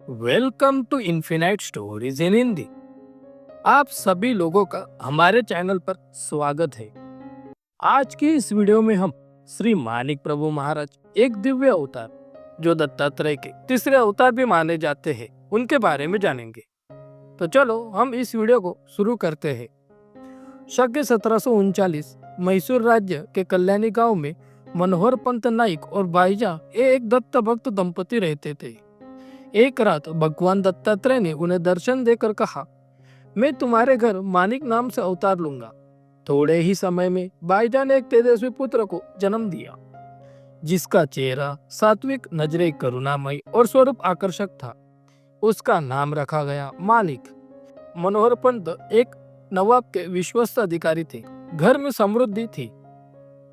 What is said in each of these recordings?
Welcome to infinite stories in Hindi. आप सभी लोगों का हमारे चैनल पर स्वागत है। आज की इस वीडियो में हम श्री मानिक प्रभु महाराज, एक दिव्य अवतार जो दत्तात्रेय के तीसरे अवतार भी माने जाते हैं, उनके बारे में जानेंगे। तो चलो हम इस वीडियो को शुरू करते हैं। शके 1739 मैसूर राज्य के कल्याणी गांव में मनोहर पंत नाइक और बाईजा ये एक दत्त भक्त दंपति रहते थे। एक रात भगवान दत्तात्रेय ने उन्हें दर्शन देकर कहा, मैं तुम्हारे घर मानिक नाम से अवतार लूंगा। थोड़े ही समय में बाईजा ने एक तेजस्वी पुत्र को जन्म दिया, जिसका चेहरा सात्विक, नजरें करुणामयी और स्वरूप आकर्षक था। उसका नाम रखा गया मानिक। मनोहर पंत एक नवाब के विश्वस्त अधिकारी थे। घर में समृद्धि थी।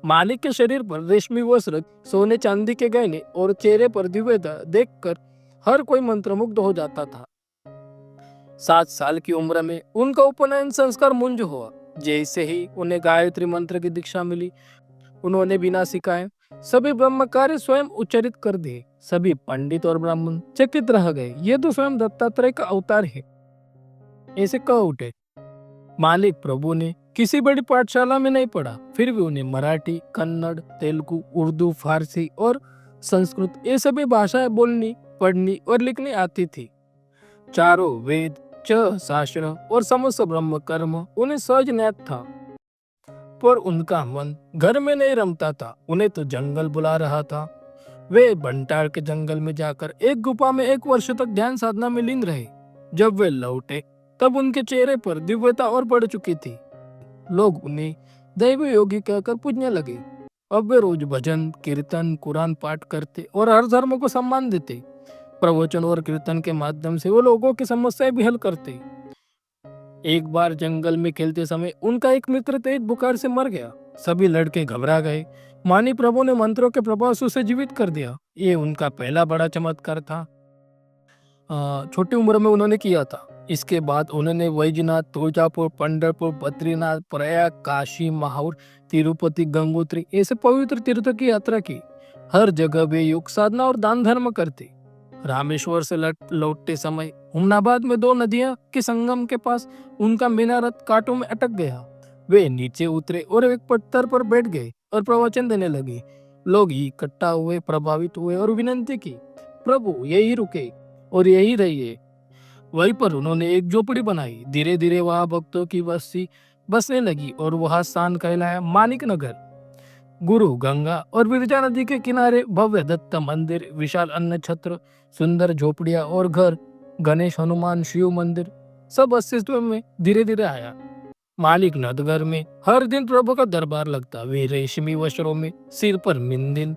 मानिक के शरीर पर रेशमी वस्त्र, सोने चांदी के गहने और चेहरे पर दिव्यता देखकर हर कोई मंत्रमुग्ध हो जाता था। 7 साल की उम्र में उनका उपनयन संस्कार मुंज हुआ। जैसे ही उन्हें गायत्री मंत्र की दीक्षा मिली, उन्होंने बिना सिखाए सभी ब्रह्म कार्य स्वयं उच्चारित कर दिए। सभी पंडित और ब्राह्मण चकित रह गए। ये तो स्वयं दत्तात्रेय का अवतार है, ऐसे कह उठे। मानिक प्रभु ने किसी बड़ी पाठशाला में नहीं पढ़ा, फिर भी उन्हें मराठी, कन्नड़, तेलुगु, उर्दू, फारसी और संस्कृत ये सभी भाषाएं बोलनी, पढ़नी और लिखनी आती थी। चारों वेद, 6 शास्त्र और समस्त ब्रह्म कर्म उन्हें सहज ज्ञात था। पर उनका मन घर में नहीं रमता था। उन्हें तो जंगल बुला रहा था। वे बंटार के जंगल में जाकर एक गुफा में 1 वर्ष तक ध्यान साधना में लीन रहे। जब वे लौटे तब उनके चेहरे पर दिव्यता और बढ़ चुकी थी। लोग उन्हें दैवी योगी कहकर पूजने लगे। अब वे रोज भजन, कीर्तन, कुरान पाठ करते और हर धर्म को सम्मान देते। प्रवचन और कीर्तन के माध्यम से वो लोगों की समस्याएं भी हल करते। एक बार जंगल में खेलते समय उनका एक मित्र तेज बुखार से मर गया। सभी लड़के घबरा गए। मानी प्रभु ने मंत्रों के प्रभाव से उसे जीवित कर दिया। ये उनका पहला बड़ा चमत्कार था। छोटी उम्र में उन्होंने किया था। इसके बाद उन्होंने वैजनाथ, तुळजापुर, पंढरपुर, बद्रीनाथ, प्रयाग, काशी, माहौर, तिरुपति, गंगोत्री ऐसे पवित्र तीर्थों की यात्रा की। हर जगह वे योग साधना और दान धर्म करते। रामेश्वर से लौटते समय हुमनाबाद में 2 नदियां के संगम के पास उनका मीनारत कांटों में अटक गया। वे नीचे उतरे और एक पत्थर पर बैठ गए और प्रवचन देने लगे। लोग इकट्ठा हुए, प्रभावित हुए और विनती की, प्रभु यही रुके और यही रहिए। वहीं पर उन्होंने एक झोपड़ी बनाई। धीरे धीरे वहां भक्तों की बस्ती बसने लगी और वह स्थान कहलाया मानिक नगर। गुरु गंगा और विरजा नदी के किनारे भव्य दत्त मंदिर, विशाल अन्न छत्र, सुंदर झोपड़ियां और घर, गणेश, हनुमान, शिव मंदिर सब अस्तित्व में धीरे धीरे आया। मालिक नगर में हर दिन प्रभु का दरबार लगता। वे रेशमी वस्त्रों में, सिर पर मिंदिल,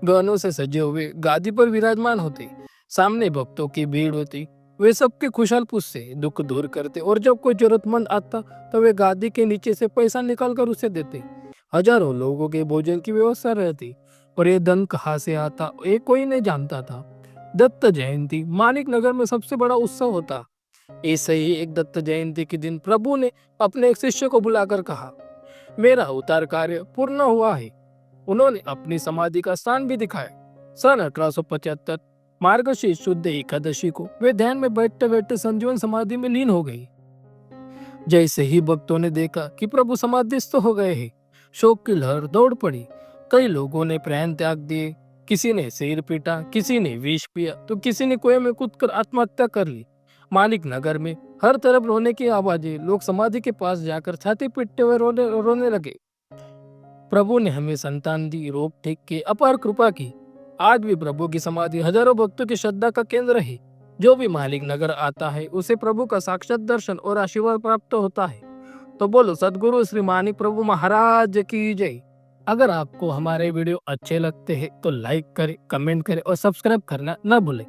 गहनों से सजे हुए गादी पर विराजमान होते। सामने भक्तों की भीड़ होती। वे सबके खुशहाल पूछते, दुख दूर करते और जब कोई जरूरतमंद आता तो वे गादी के नीचे से पैसा निकाल कर उसे देते। हजारों लोगों के भोजन की व्यवस्था रहती। और ये धन कहाँ से आता ये कोई नहीं जानता था। दत्त जयंती मानिक नगर में सबसे बड़ा उत्सव होता। ऐसे ही एक दत्त जयंती के दिन प्रभु ने अपने एक शिष्य को बुलाकर कहा, मेरा अवतार कार्य पूर्ण हुआ है। उन्होंने अपनी समाधि का स्थान भी दिखाया। सन 1875 मार्गशीर्ष शुद्ध एकादशी को वे ध्यान में बैठते बैठते संजीवन समाधि में लीन हो गई। जैसे ही भक्तों ने देखा कि प्रभु समाधिस्थ हो गए हैं, शोक की लहर दौड़ पड़ी। कई लोगों ने प्राण त्याग दिए। किसी ने सिर पीटा, किसी ने विष पिया, तो किसी ने कुएं में कूदकर आत्महत्या कर ली। मानिक नगर में हर तरफ रोने की आवाजें। लोग समाधि के पास जाकर छाती पीटते हुए रोने लगे। प्रभु ने हमें संतान दी, रोग ठीक किए, अपार कृपा की। आज भी प्रभु की समाधि हजारों भक्तों की श्रद्धा का केंद्र है। जो भी मालिक नगर आता है उसे प्रभु का साक्षात दर्शन और आशीर्वाद प्राप्त होता है। तो बोलो सदगुरु श्री मानिक प्रभु महाराज की जय। अगर आपको हमारे वीडियो अच्छे लगते हैं तो लाइक करें, कमेंट करें और सब्सक्राइब करना न भूलें।